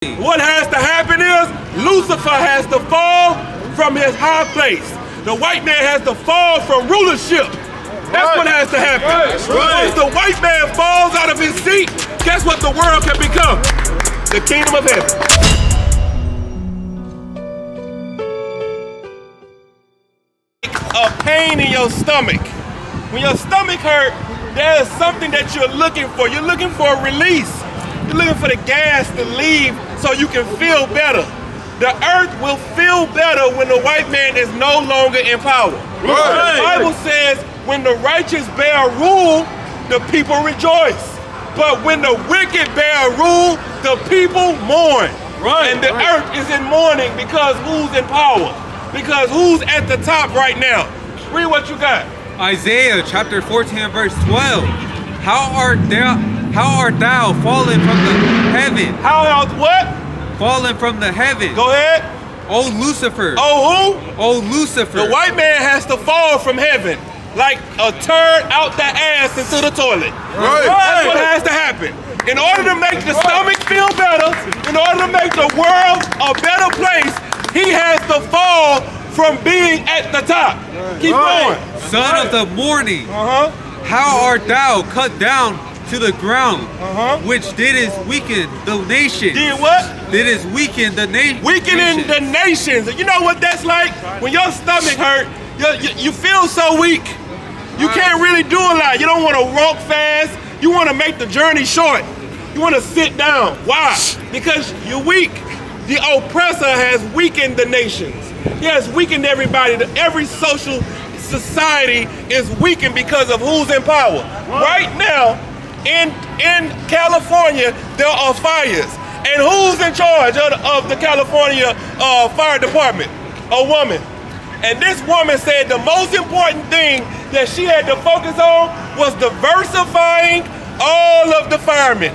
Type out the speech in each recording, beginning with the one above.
What has to happen is Lucifer has to fall from his high place. The white man has to fall from rulership. That's what has to happen. Once the white man falls out of his seat, guess what the world can become? The kingdom of heaven. A pain in your stomach. When your stomach hurt, there is something that you're looking for. You're looking for a release. You're looking for the gas to leave so you can feel better. The earth will feel better when the white man is no longer in power. Right. The Bible says when the righteous bear rule, the people rejoice. But when the wicked bear rule, the people mourn. Right. And the earth is in mourning because who's in power? Because who's at the top right now? Read what you got. Isaiah chapter 14 verse 12. How art thou fallen from the heaven? How art what? Fallen from the heaven. Go ahead. O Lucifer. Oh who? O Lucifer. The white man has to fall from heaven like a turd out the ass into the toilet. Right. That's what has to happen. In order to make the stomach feel better, in order to make the world a better place, he has to fall from being at the top. Keep going. Son of the morning. How art thou cut down to the ground, which didst weaken the nation? Did what? Didst weaken the nation. Weakening the nations. You know what that's like? When your stomach hurt, you feel so weak. You can't really do a lot. You don't want to walk fast. You want to make the journey short. You want to sit down. Why? Because you're weak. The oppressor has weakened the nations. He has weakened everybody. Every social society is weakened because of who's in power. Right now, in California, there are fires. And who's in charge of the California Fire Department? A woman. And this woman said the most important thing that she had to focus on was diversifying all of the firemen.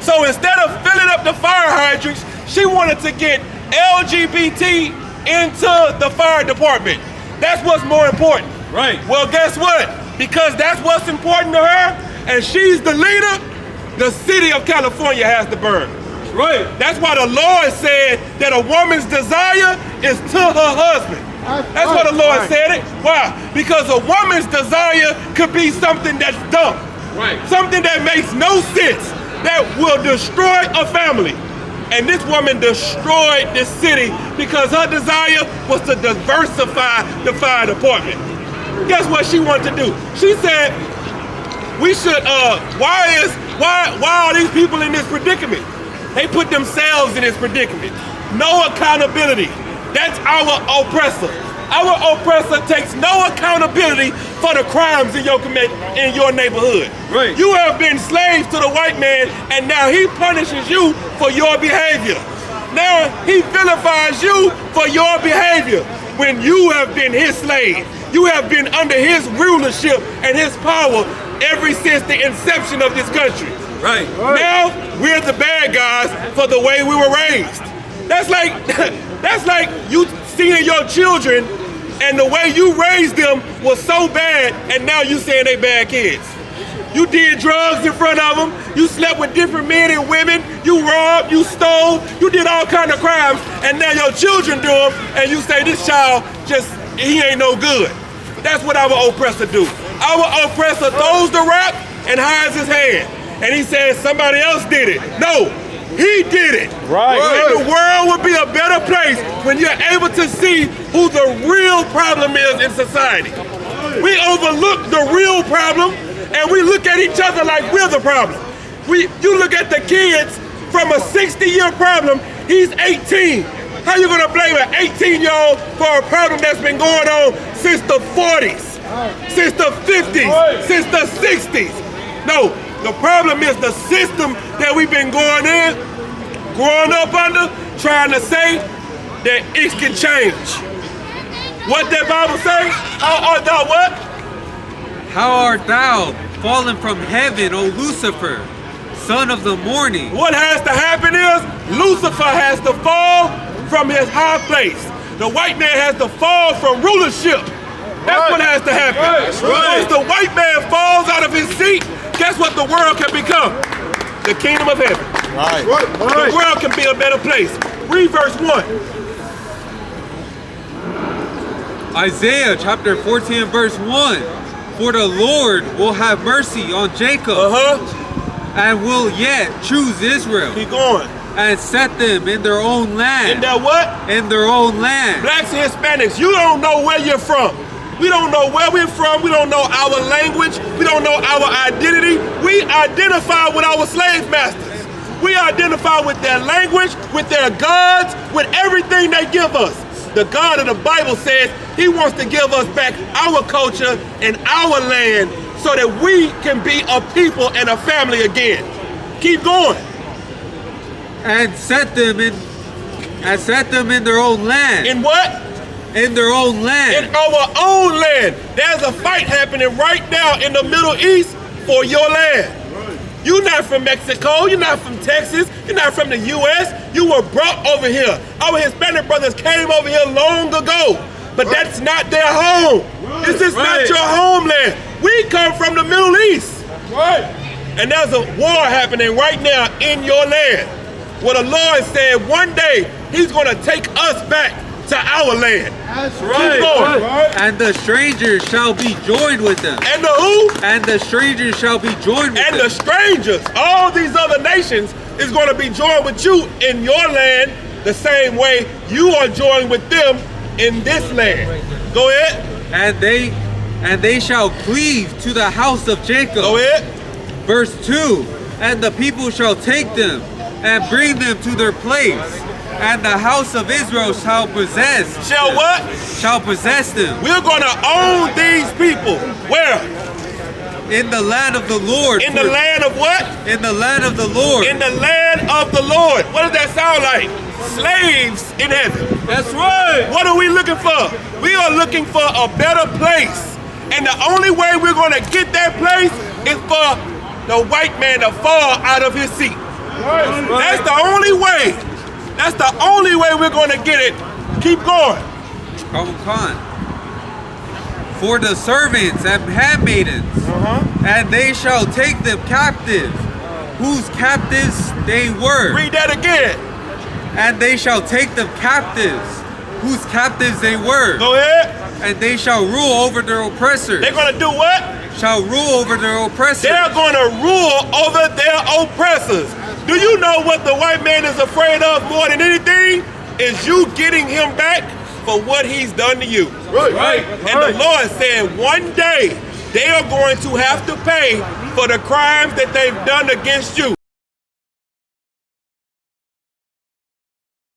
So instead of filling up the fire hydrants, she wanted to get LGBT into the fire department. That's what's more important. Right. Well, guess what? Because that's what's important to her, and she's the leader, the city of California has to burn. Right. That's why the Lord said that a woman's desire is to her husband. That's why the Lord said it. Why? Because a woman's desire could be something that's dumb. Right. Something that makes no sense, that will destroy a family. And this woman destroyed this city because her desire was to diversify the fire department. Guess what she wanted to do? She said, we should, why are these people in this predicament? They put themselves in this predicament. No accountability. That's our oppressor. Our oppressor takes no accountability for the crimes in your neighborhood. Right. You have been slaves to the white man, and now he punishes you for your behavior. Now he vilifies you for your behavior when you have been his slave. You have been under his rulership and his power ever since the inception of this country. Right. Now we're the bad guys for the way we were raised. That's like you seeing your children and the way you raised them was so bad, and now you saying they bad kids. You did drugs in front of them, you slept with different men and women, you robbed, you stole, you did all kind of crimes, and now your children do them, and you say this child he ain't no good. That's what our oppressor do. Our oppressor throws the rock and hides his hand. And he says somebody else did it. No, he did it. Right. And the world would be a better place when you're able to see who the real problem is in society. We overlook the real problem and we look at each other like we're the problem. You look at the kids from a 60-year problem, he's 18. How you gonna blame an 18-year-old for a problem that's been going on since the 40s, since the 50s, since the 60s? No. The problem is the system that we've been growing up under, trying to say that it can change. What that Bible say? How art thou what? How art thou fallen from heaven, O Lucifer, son of the morning? What has to happen is Lucifer has to fall from his high place. The white man has to fall from rulership. That's what has to happen. Once the white man falls out of his seat, guess what the world can become? The kingdom of heaven. Right. The world can be a better place. Read verse 1. Isaiah chapter 14 verse 1. For the Lord will have mercy on Jacob and will yet choose Israel. Keep going. And set them in their own land. In their what? In their own land. Blacks and Hispanics, you don't know where you're from. We don't know where we're from. We don't know our language. We don't know our identity. We identify with our slave masters. We identify with their language, with their gods, with everything they give us. The God of the Bible says he wants to give us back our culture and our land so that we can be a people and a family again. Keep going. And set them in their own land. In what? In their own land. In our own land. There's a fight happening right now in the Middle East for your land. You're not from Mexico, you're not from Texas, you're not from the US, you were brought over here. Our Hispanic brothers came over here long ago, but that's not their home. This is not your homeland. We come from the Middle East. And there's a war happening right now in your land. What the Lord said, one day he's gonna take us back to our land. That's Keep going. And the strangers shall be joined with them. And the who? And the strangers shall be joined with And them. the strangers, all these other nations, is going to be joined with you in your land the same way you are joined with them in this land. Go ahead. And they shall cleave to the house of Jacob. Go ahead. Verse 2. And the people shall take them and bring them to their place. And the house of Israel shall possess. Shall what? Shall possess them. We're going to own these people. Where? In the land of the Lord. In the land of what? In the land of the Lord. In the land of the Lord. What does that sound like? Slaves in heaven. That's right. What are we looking for? We are looking for a better place. And the only way we're going to get that place is for the white man to fall out of his seat. That's the only way. That's the only way we're going to get it. Keep going. Come on. For the servants and handmaidens, and they shall take them captive, whose captives they were. Read that again. And they shall take them captives, whose captives they were. Go ahead. And they shall rule over their oppressors. They're going to do what? Shall rule over their oppressors. They're going to rule over their oppressors. Do you know what the white man is afraid of more than anything? Is you getting him back for what he's done to you. Right. And the Lord said one day they are going to have to pay for the crimes that they've done against you.